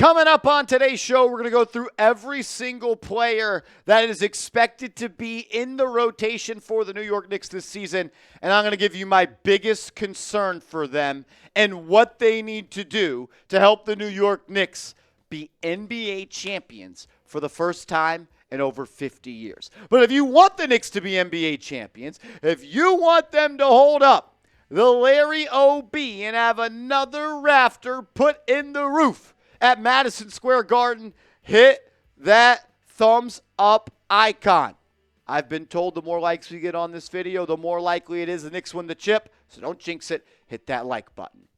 Coming up on today's show, we're going to go through every single player that is expected to be in the rotation for the New York Knicks this season, and I'm going to give you my biggest concern for them and what they need to do to help the New York Knicks be NBA champions for the first time in over 50 years. But if you want the Knicks to be NBA champions, if you want them to hold up the Larry O.B. and have another rafter put in the roof at Madison Square Garden, hit that thumbs up icon. I've been told the more likes we get on this video, the more likely it is the Knicks win the chip, so don't jinx it. Hit that like button.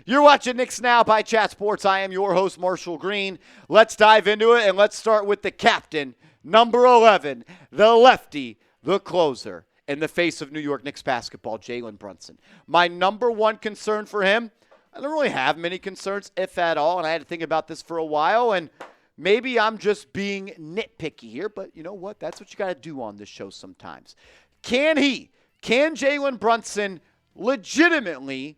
You're watching Knicks Now by Chat Sports. I am your host, Marshall Green. Let's dive into it, and let's start with the captain, number 11, the lefty, the closer, in the face of New York Knicks basketball, Jalen Brunson. My number one concern for him, I don't really have many concerns, if at all, and I had to think about this for a while, and maybe I'm just being nitpicky here, but you know what? That's what you got to do on this show sometimes. Can Jalen Brunson legitimately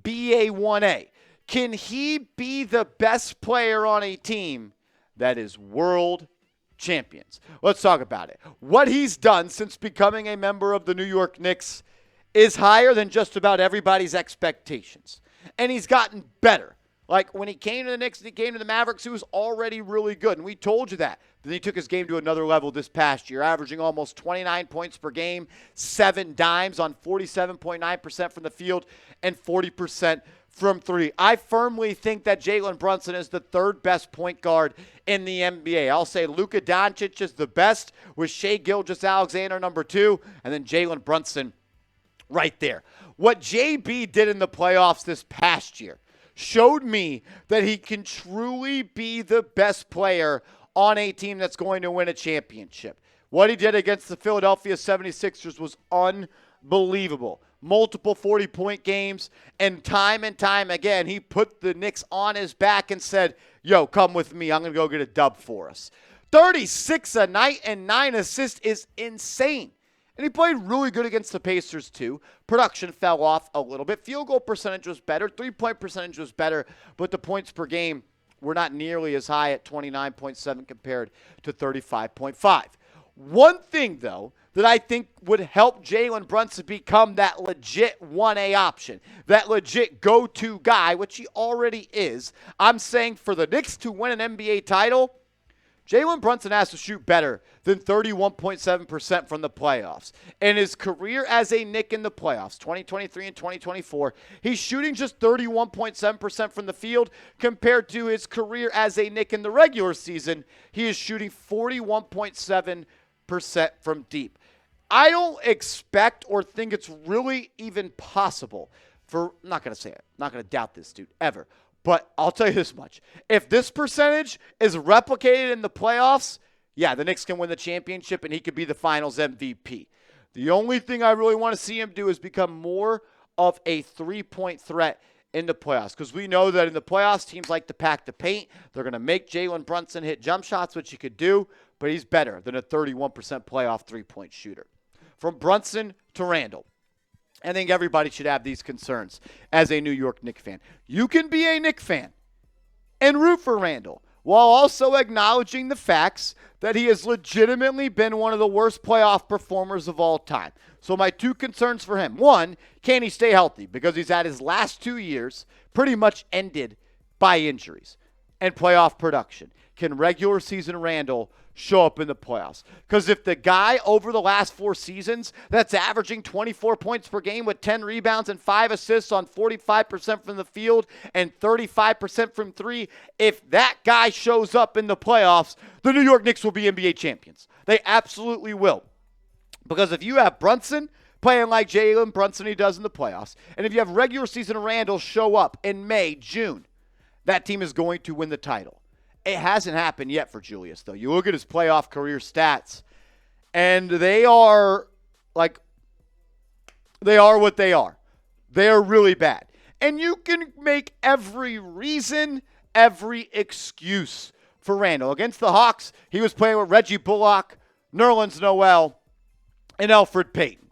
be a 1A? Can he be the best player on a team that is world champions? Let's talk about it. What he's done since becoming a member of the New York Knicks is higher than just about everybody's expectations. And he's gotten better. Like when he came to the Knicks and he came to the Mavericks, he was already really good. And we told you that. Then he took his game to another level this past year, averaging almost 29 points per game, 7 dimes on 47.9% from the field, and 40% from three. I firmly think that Jalen Brunson is the third best point guard in the NBA. I'll say Luka Doncic is the best, with Shai Gilgeous-Alexander number 2, and then Jalen Brunson right there. What JB did in the playoffs this past year showed me that he can truly be the best player on a team that's going to win a championship. What he did against the Philadelphia 76ers was unbelievable. Multiple 40-point games, and time again, he put the Knicks on his back and said, yo, come with me. I'm going to go get a dub for us. 36 a night and 9 assists is insane. And he played really good against the Pacers, too. Production fell off a little bit. Field goal percentage was better. Three-point percentage was better. But the points per game were not nearly as high at 29.7 compared to 35.5. One thing, though, that I think would help Jalen Brunson become that legit 1A option, that legit go-to guy, which he already is, I'm saying for the Knicks to win an NBA title, Jalen Brunson has to shoot better than 31.7% from the playoffs. In his career as a Knick in the playoffs, 2023 and 2024, he's shooting just 31.7% from the field compared to his career as a Knick in the regular season. He is shooting 41.7% from deep. I don't expect or think it's really even possible for, I'm not going to say it, I'm not going to doubt this dude ever. But I'll tell you this much. If this percentage is replicated in the playoffs, yeah, the Knicks can win the championship and he could be the finals MVP. The only thing I really want to see him do is become more of a three-point threat in the playoffs, because we know that in the playoffs, teams like to pack the paint. They're going to make Jalen Brunson hit jump shots, which he could do, but he's better than a 31% playoff three-point shooter. From Brunson to Randle, I think everybody should have these concerns as a New York Knicks fan. You can be a Knicks fan and root for Randle while also acknowledging the facts that he has legitimately been one of the worst playoff performers of all time. So my two concerns for him. One, can he stay healthy? Because he's had his last 2 years pretty much ended by injuries and playoff production. Can regular season Randle show up in the playoffs? Because if the guy over the last 4 seasons that's averaging 24 points per game with 10 rebounds and 5 assists on 45% from the field and 35% from three, if that guy shows up in the playoffs, the New York Knicks will be NBA champions. They absolutely will. Because if you have Brunson playing like Jalen Brunson he does in the playoffs, and if you have regular season Randle show up in May, June, that team is going to win the title. It hasn't happened yet for Julius, though. You look at his playoff career stats, and they are what they are. They are really bad. And you can make every reason, every excuse for Randle. Against the Hawks, he was playing with Reggie Bullock, Nerlens Noel, and Elfrid Payton.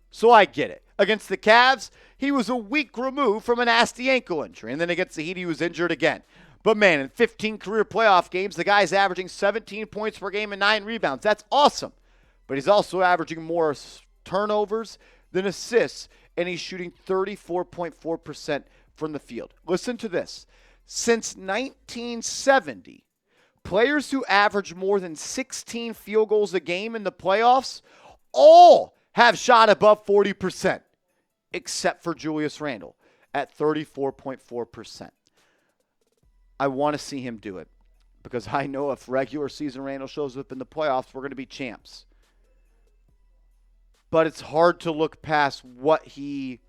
So I get it. Against the Cavs, he was a week removed from a nasty ankle injury. And then against the Heat, he was injured again. But man, in 15 career playoff games, the guy's averaging 17 points per game and 9 rebounds. That's awesome. But he's also averaging more turnovers than assists, and he's shooting 34.4% from the field. Listen to this. Since 1970, players who average more than 16 field goals a game in the playoffs all have shot above 40%, except for Julius Randle at 34.4%. I want to see him do it because I know if regular season Randle shows up in the playoffs, we're going to be champs. But it's hard to look past what he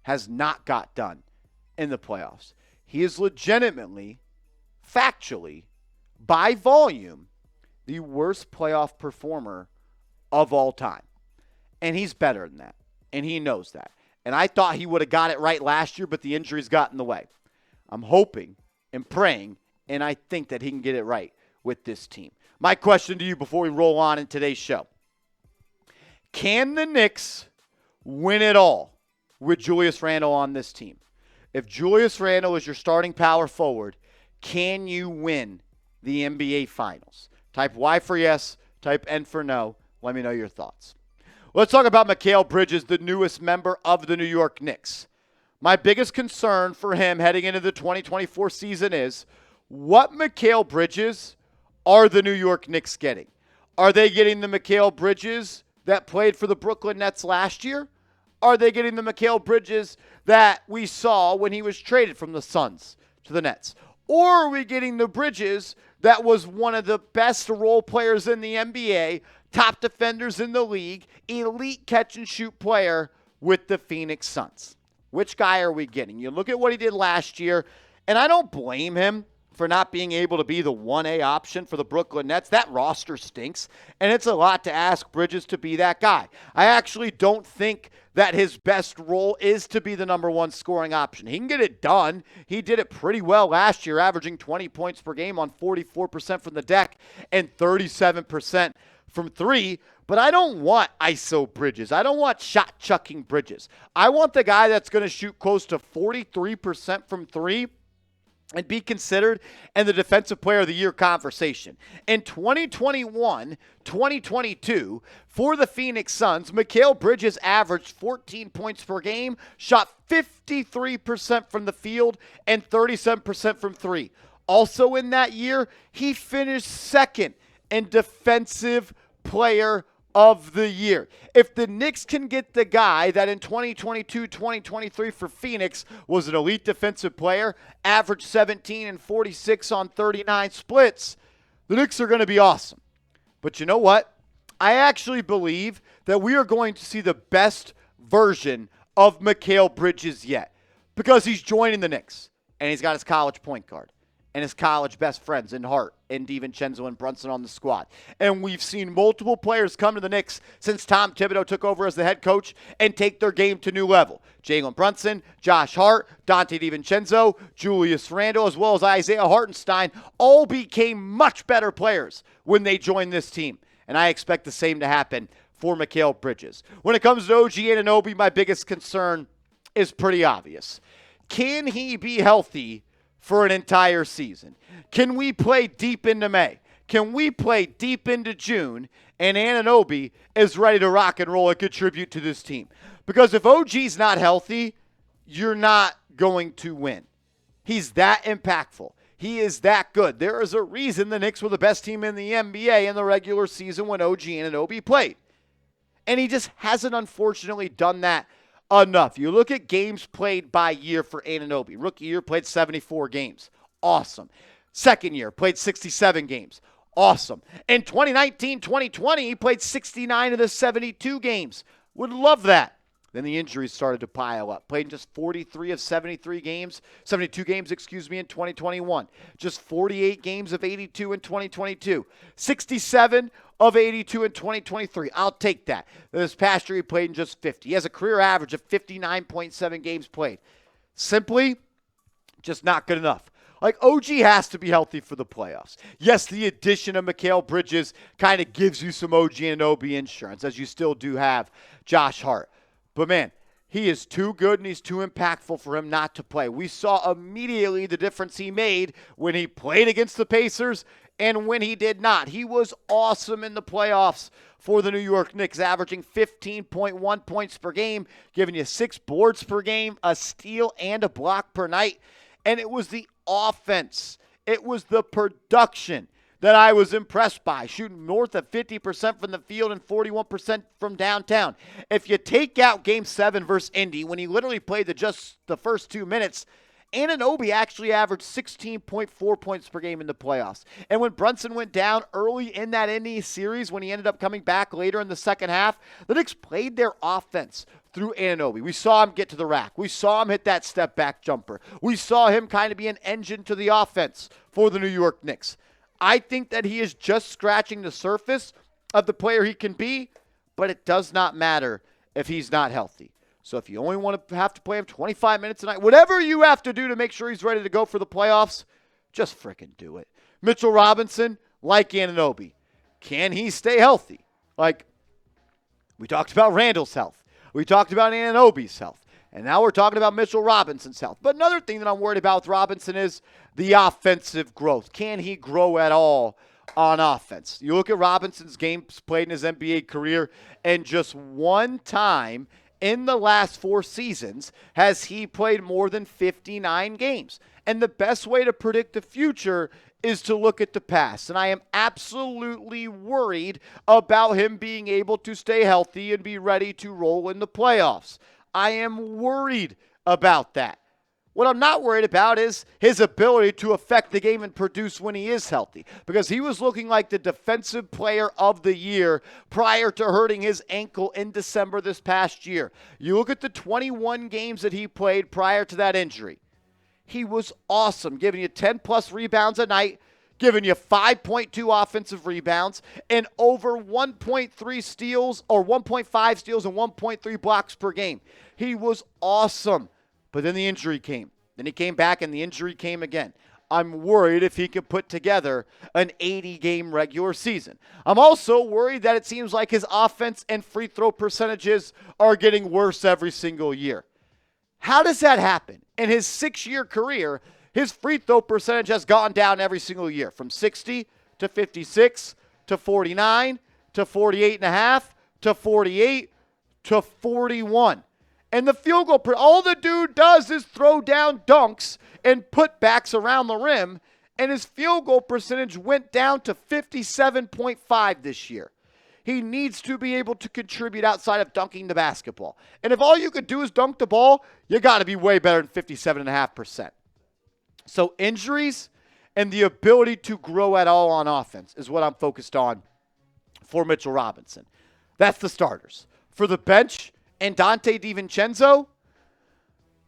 has not got done in the playoffs. He is legitimately, factually, by volume, the worst playoff performer of all time. And he's better than that. And he knows that. And I thought he would have got it right last year, but the injuries got in the way. I'm hoping and praying, and I think that he can get it right with this team. My question to you before we roll on in today's show. Can the Knicks win it all with Julius Randle on this team? If Julius Randle is your starting power forward, can you win the NBA Finals? Type Y for yes, type N for no. Let me know your thoughts. Let's talk about Mikal Bridges, the newest member of the New York Knicks. My biggest concern for him heading into the 2024 season is what Mikal Bridges are the New York Knicks getting? Are they getting the Mikal Bridges that played for the Brooklyn Nets last year? Are they getting the Mikal Bridges that we saw when he was traded from the Suns to the Nets? Or are we getting the Bridges that was one of the best role players in the NBA, top defenders in the league, elite catch-and-shoot player with the Phoenix Suns? Which guy are we getting? You look at what he did last year, and I don't blame him for not being able to be the 1A option for the Brooklyn Nets. That roster stinks, and it's a lot to ask Bridges to be that guy. I actually don't think that his best role is to be the number one scoring option. He can get it done. He did it pretty well last year, averaging 20 points per game on 44% from the deck and 37% from three. But I don't want ISO Bridges. I don't want shot-chucking Bridges. I want the guy that's going to shoot close to 43% from three and be considered in the Defensive Player of the Year conversation. In 2021-2022, for the Phoenix Suns, Mikal Bridges averaged 14 points per game, shot 53% from the field, and 37% from three. Also in that year, he finished second in Defensive Player of the Year. If the Knicks can get the guy that in 2022-2023 for Phoenix was an elite defensive player, averaged 17 and 46 on 39 splits, the Knicks are going to be awesome. But you know what? I actually believe that we are going to see the best version of Mikal Bridges yet because he's joining the Knicks and he's got his college point guard and his college best friends in Hart and DiVincenzo and Brunson on the squad. And we've seen multiple players come to the Knicks since Tom Thibodeau took over as the head coach and take their game to new level. Jalen Brunson, Josh Hart, Donte DiVincenzo, Julius Randle, as well as Isaiah Hartenstein all became much better players when they joined this team. And I expect the same to happen for Mikal Bridges. When it comes to OG Anunoby, my biggest concern is pretty obvious. Can he be healthy for an entire season? Can we play deep into May? Can we play deep into June and Anunoby is ready to rock and roll and contribute to this team? Because if OG's not healthy, you're not going to win. He's that impactful. He is that good. There is a reason the Knicks were the best team in the NBA in the regular season when OG Anunoby played. And he just hasn't, unfortunately, done that enough. You look at games played by year for Anunoby. Rookie year, played 74 games. Awesome. Second year, played 67 games. Awesome. In 2019-2020, he played 69 of the 72 games. Would love that. Then the injuries started to pile up. Played in just 43 of 72 games, in 2021. Just 48 games of 82 in 2022. 67 of 82 in 2023. I'll take that. This past year, he played in just 50. He has a career average of 59.7 games played. Simply, just not good enough. Like, OG has to be healthy for the playoffs. Yes, the addition of Mikal Bridges kind of gives you some OG Anunoby insurance, as you still do have Josh Hart. But, man, He is too good and he's too impactful for him not to play. We saw immediately the difference he made when he played against the Pacers and when he did not. He was awesome in the playoffs for the New York Knicks, averaging 15.1 points per game, giving you 6 boards per game, a steal and a block per night. And it was the offense. It was the production that I was impressed by, shooting north of 50% from the field and 41% from downtown. If you take out Game 7 versus Indy, when he literally played just the first 2 minutes, Anunoby actually averaged 16.4 points per game in the playoffs. And when Brunson went down early in that Indy series, when he ended up coming back later in the second half, the Knicks played their offense through Anunoby. We saw him get to the rack. We saw him hit that step-back jumper. We saw him kind of be an engine to the offense for the New York Knicks. I think that he is just scratching the surface of the player he can be, but it does not matter if he's not healthy. So if you only want to have to play him 25 minutes a night, whatever you have to do to make sure he's ready to go for the playoffs, just frickin' do it. Mitchell Robinson, like Anunoby, can he stay healthy? Like, we talked about Randle's health. We talked about Anunoby's health. And now we're talking about Mitchell Robinson's health. But another thing that I'm worried about with Robinson is the offensive growth. Can he grow at all on offense? You look at Robinson's games played in his NBA career, and just one time in the last 4 seasons has he played more than 59 games. And the best way to predict the future is to look at the past. And I am absolutely worried about him being able to stay healthy and be ready to roll in the playoffs. I am worried about that. What I'm not worried about is his ability to affect the game and produce when he is healthy, because he was looking like the defensive player of the year prior to hurting his ankle in December this past year. You look at the 21 games that he played prior to that injury. He was awesome, giving you 10-plus rebounds a night, giving you 5.2 offensive rebounds, and over 1.3 steals, or 1.5 steals and 1.3 blocks per game. He was awesome. But then the injury came. Then he came back and the injury came again. I'm worried if he can put together an 80-game regular season. I'm also worried that it seems like his offense and free throw percentages are getting worse every single year. How does that happen? In his 6-year career, his free throw percentage has gone down every single year, from 60 to 56 to 49 to 48.5 to 48 to 41. And the field goal, all the dude does is throw down dunks and putbacks around the rim, and his field goal percentage went down to 57.5 this year. He needs to be able to contribute outside of dunking the basketball. And if all you could do is dunk the ball, you got to be way better than 57.5%. So injuries and the ability to grow at all on offense is what I'm focused on for Mitchell Robinson. That's the starters. For the bench and Donte DiVincenzo,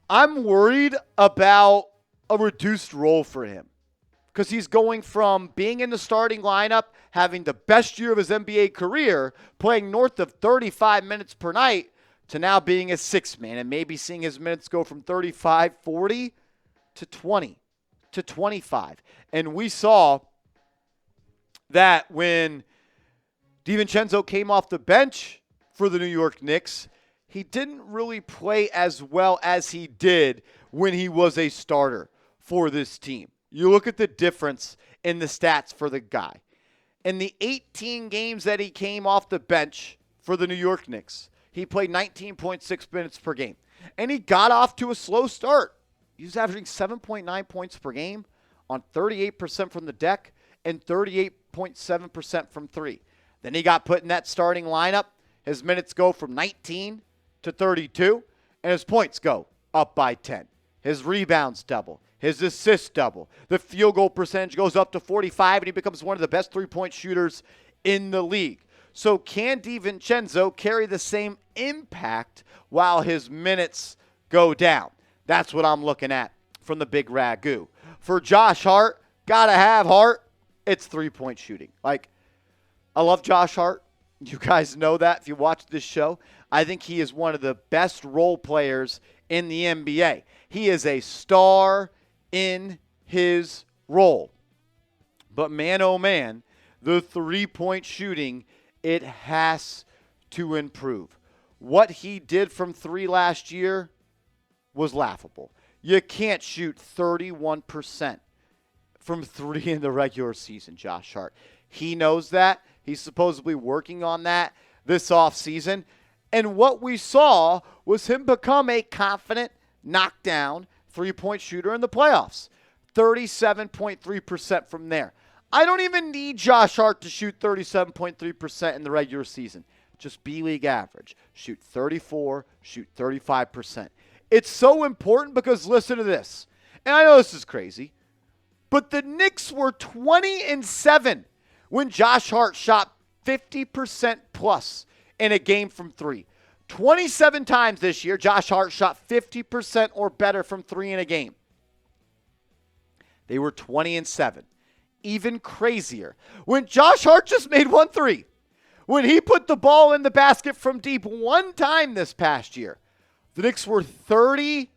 I'm worried about a reduced role for him, because he's going from being in the starting lineup, having the best year of his NBA career, playing north of 35 minutes per night, to now being a 6-man and maybe seeing his minutes go from 35, 40 to 20 to 25. And we saw that when DiVincenzo came off the bench for the New York Knicks, he didn't really play as well as he did when he was a starter for this team. You look at the difference in the stats for the guy. In the 18 games that he came off the bench for the New York Knicks, he played 19.6 minutes per game. And he got off to a slow start. He was averaging 7.9 points per game on 38% from the deck and 38.7% from three. Then he got put in that starting lineup. His minutes go from 19 to 32, and his points go up by 10. His rebounds double. His assists double. The field goal percentage goes up to 45, and he becomes one of the best three-point shooters in the league. So can DiVincenzo carry the same impact while his minutes go down? That's what I'm looking at from the big Ragu. For Josh Hart, gotta have Hart. It's three-point shooting. Like, I love Josh Hart. You guys know that if you watch this show. I think he is one of the best role players in the NBA. He is a star in his role. But man, oh man, the three-point shooting, it has to improve. what he did from 3 last year was laughable. You can't shoot 31% from 3 in the regular season, Josh Hart. He knows that. He's supposedly working on that this offseason. And what we saw was him become a confident, knockdown, three-point shooter in the playoffs. 37.3% from there. I don't even need Josh Hart to shoot 37.3% in the regular season. Just B-League average. Shoot 34, shoot 35%. It's so important because listen to this. And I know this is crazy, but the Knicks were 20-7 when Josh Hart shot 50% plus in a game from 3. 27 times this year, Josh Hart shot 50% or better from 3 in a game. They were 20-7. Even crazier, when Josh Hart just made 1 3. When he put the ball in the basket from deep 1 time this past year, the Knicks were 30-18.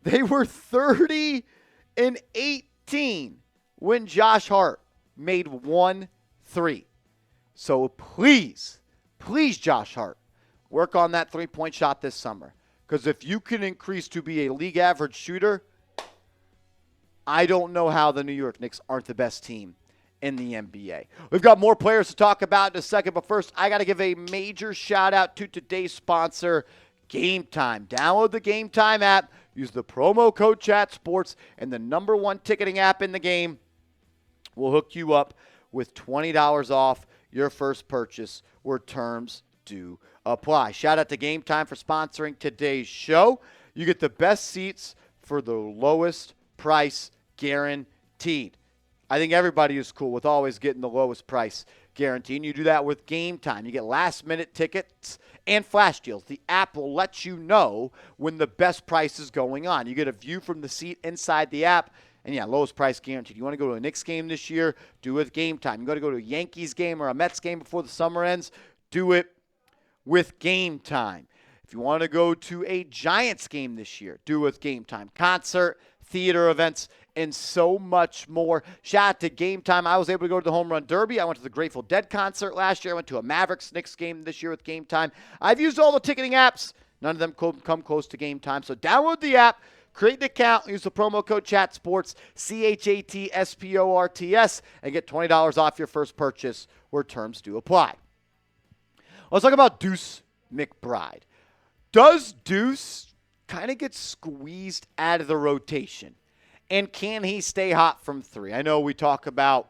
They were 30-18 when Josh Hart made 1 3. So please, Josh Hart, work on that three-point shot this summer. Because if you can increase to be a league average shooter, I don't know how the New York Knicks aren't the best team in the NBA. We've got more players to talk about in a second, but first, I got to give a major shout-out to today's sponsor, Game Time. Download the Game Time app, use the promo code ChatSports, and the #1 ticketing app in the game will hook you up with $20 off your first purchase where terms do apply. Shout out to Game Time for sponsoring today's show. You get the best seats for the lowest price guaranteed. I think everybody is cool with always getting the lowest price guaranteed. And you do that with Game Time. You get last-minute tickets and flash deals. The app will let you know when the best price is going on. You get a view from the seat inside the app. And, yeah, lowest price guaranteed. You want to go to a Knicks game this year? Do it with Game Time. You got to go to a Yankees game or a Mets game before the summer ends? Do it with Game Time. If you want to go to a Giants game this year, do it with Game Time. Concert, theater events, and so much more. Shout out to Game Time. I was able to go to the Home Run Derby. I went to the Grateful Dead concert last year. I went to a Mavericks-Knicks game this year with Game Time. I've used all the ticketing apps. None of them come close to Game Time. So download the app, create an account, use the promo code ChatSports, CHATSPORTS, and get $20 off your first purchase where terms do apply. Let's talk about Deuce McBride. Does Deuce kind of get squeezed out of the rotation? And can he stay hot from 3? I know we talk about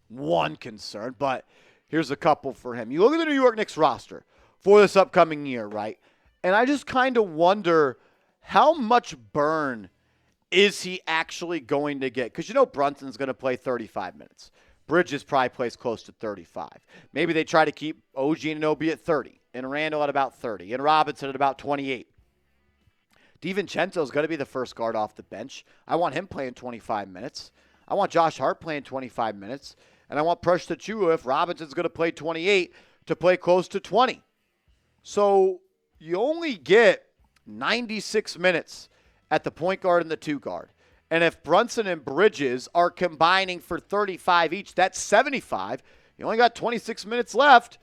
one concern, but here's a couple for him. You look at the New York Knicks roster for this upcoming year, right? And I just kind of wonder how much burn is he actually going to get? Because Brunson's going to play 35 minutes. Bridges probably plays close to 35. Maybe they try to keep OG and Anunoby at 30, and Randle at about 30, and Robinson at about 28. DiVincenzo is going to be the first guard off the bench. I want him playing 25 minutes. I want Josh Hart playing 25 minutes. And I want Precious Achiuwa, if Robinson's going to play 28, to play close to 20. So you only get 96 minutes at the point guard and the 2 guard. And if Brunson and Bridges are combining for 35 each, that's 75. You only got 26 minutes left.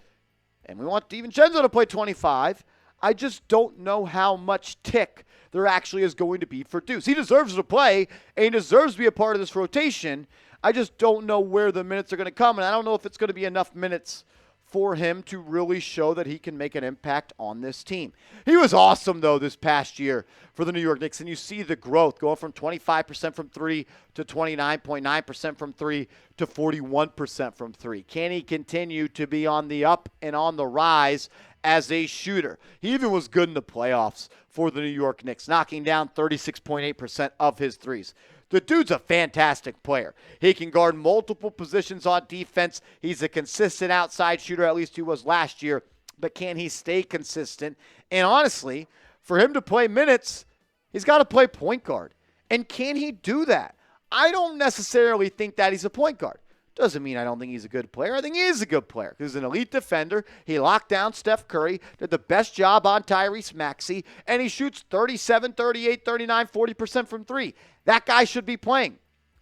And we want DiVincenzo to play 25. I just don't know how much tick there actually is going to be for Deuce. He deserves to play, and he deserves to be a part of this rotation. I just don't know where the minutes are going to come, and I don't know if it's going to be enough minutes for him to really show that he can make an impact on this team. He was awesome, though, this past year for the New York Knicks, and you see the growth going from 25% from 3 to 29.9% from 3 to 41% from 3. Can he continue to be on the up and on the rise as a shooter? He even was good in the playoffs for the New York Knicks, knocking down 36.8% of his threes. The dude's a fantastic player. He can guard multiple positions on defense. He's a consistent outside shooter, at least he was last year. But can he stay consistent? And honestly, for him to play minutes, he's got to play point guard. And can he do that? I don't necessarily think that he's a point guard. Doesn't mean I don't think he's a good player. I think he is a good player. He's an elite defender. He locked down Steph Curry, did the best job on Tyrese Maxey, and he shoots 37, 38, 39, 40% from 3. That guy should be playing.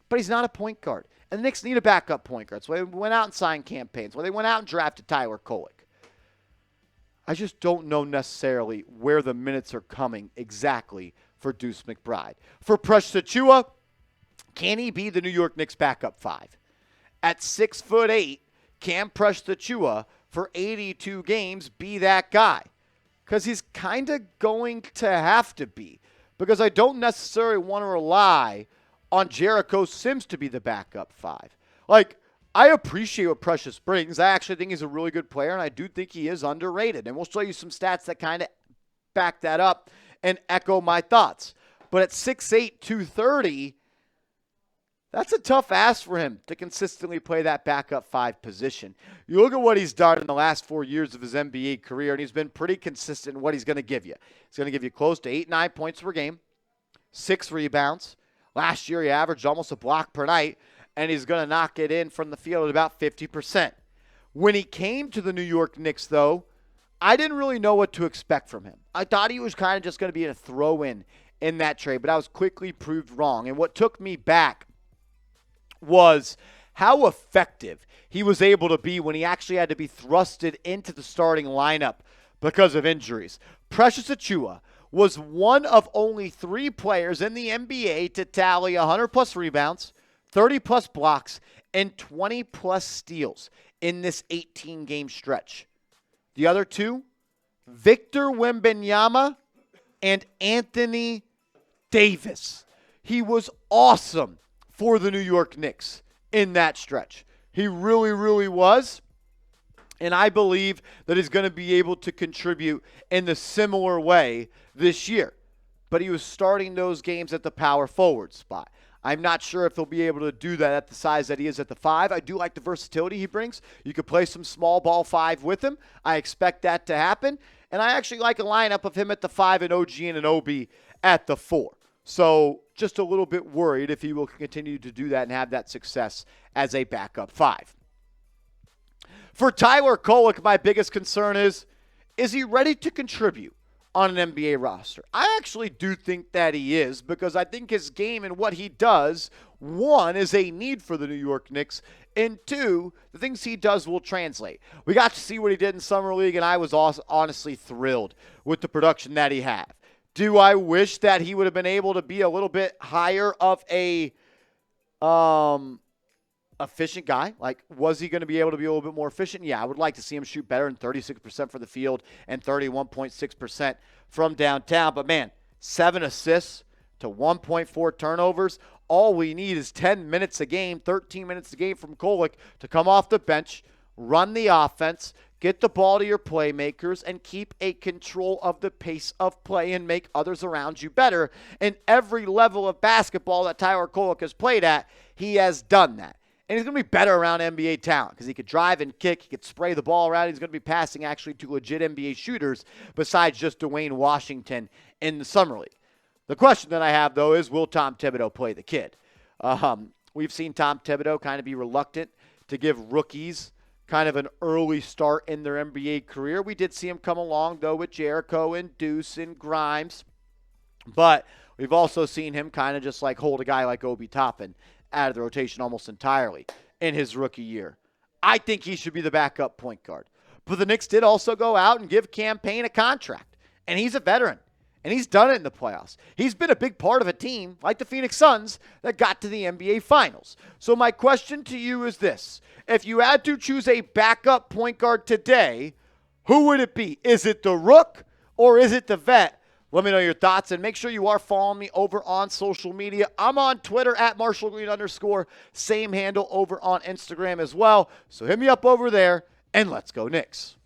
But he's not a point guard. And the Knicks need a backup point guard. So they went out and signed campaigns. Well, they went out and drafted Tyler Kolek. I just don't know necessarily where the minutes are coming exactly for Deuce McBride. For Precious Achiuwa, can he be the New York Knicks backup 5? At 6'8", can Precious Achiuwa for 82 games be that guy? Because he's kind of going to have to be. Because I don't necessarily want to rely on Jericho Sims to be the backup 5. Like, I appreciate what Precious brings. I actually think he's a really good player, and I do think he is underrated. And we'll show you some stats that kind of back that up and echo my thoughts. But at 6'8", 230, that's a tough ask for him to consistently play that backup 5 position. You look at what he's done in the last 4 years of his NBA career, and he's been pretty consistent in what he's going to give you. He's going to give you close to 8-9 points per game, 6 rebounds. Last year, he averaged almost a block per night, and he's going to knock it in from the field at about 50%. When he came to the New York Knicks, though, I didn't really know what to expect from him. I thought he was kind of just going to be a throw-in in that trade, but I was quickly proved wrong. And what took me back was how effective he was able to be when he actually had to be thrusted into the starting lineup because of injuries. Precious Achiuwa was one of only 3 players in the NBA to tally 100-plus rebounds, 30-plus blocks, and 20-plus steals in this 18-game stretch. The other 2, Victor Wembanyama and Anthony Davis. He was awesome for the New York Knicks in that stretch. He really, really was. And I believe that he's going to be able to contribute in the similar way this year. But he was starting those games at the power forward spot. I'm not sure if he'll be able to do that at the size that he is at the 5. I do like the versatility he brings. You could play some small ball 5 with him. I expect that to happen. And I actually like a lineup of him at the 5 and OG and Anunoby at the 4. So just a little bit worried if he will continue to do that and have that success as a backup 5. For Tyler Kolek, my biggest concern is he ready to contribute on an NBA roster? I actually do think that he is, because I think his game and what he does, 1, is a need for the New York Knicks, and 2, the things he does will translate. We got to see what he did in Summer League, and I was honestly thrilled with the production that he had. Do I wish that he would have been able to be a little bit higher of a efficient guy? Like, was he going to be able to be a little bit more efficient? Yeah, I would like to see him shoot better than 36% from the field and 31.6% from downtown. But, man, 7 assists to 1.4 turnovers. All we need is 10 minutes a game, 13 minutes a game from Kolek to come off the bench, run the offense, get the ball to your playmakers, and keep a control of the pace of play and make others around you better. And every level of basketball that Tyler Kolek has played at, he has done that. And he's going to be better around NBA talent because he could drive and kick. He could spray the ball around. He's going to be passing actually to legit NBA shooters besides just Dwayne Washington in the Summer League. The question that I have, though, is will Tom Thibodeau play the kid? We've seen Tom Thibodeau kind of be reluctant to give rookies kind of an early start in their NBA career. We did see him come along, though, with Jericho and Deuce and Grimes. But we've also seen him kind of just like hold a guy like Obi Toppin out of the rotation almost entirely in his rookie year. I think he should be the backup point guard. But the Knicks did also go out and give Cam Payne a contract. And he's a veteran. And he's done it in the playoffs. He's been a big part of a team like the Phoenix Suns that got to the NBA Finals. So my question to you is this. If you had to choose a backup point guard today, who would it be? Is it the Rook or is it the vet? Let me know your thoughts, and make sure you are following me over on social media. I'm on Twitter at @MarshallGreen_. Same handle over on Instagram as well. So hit me up over there, and let's go Knicks.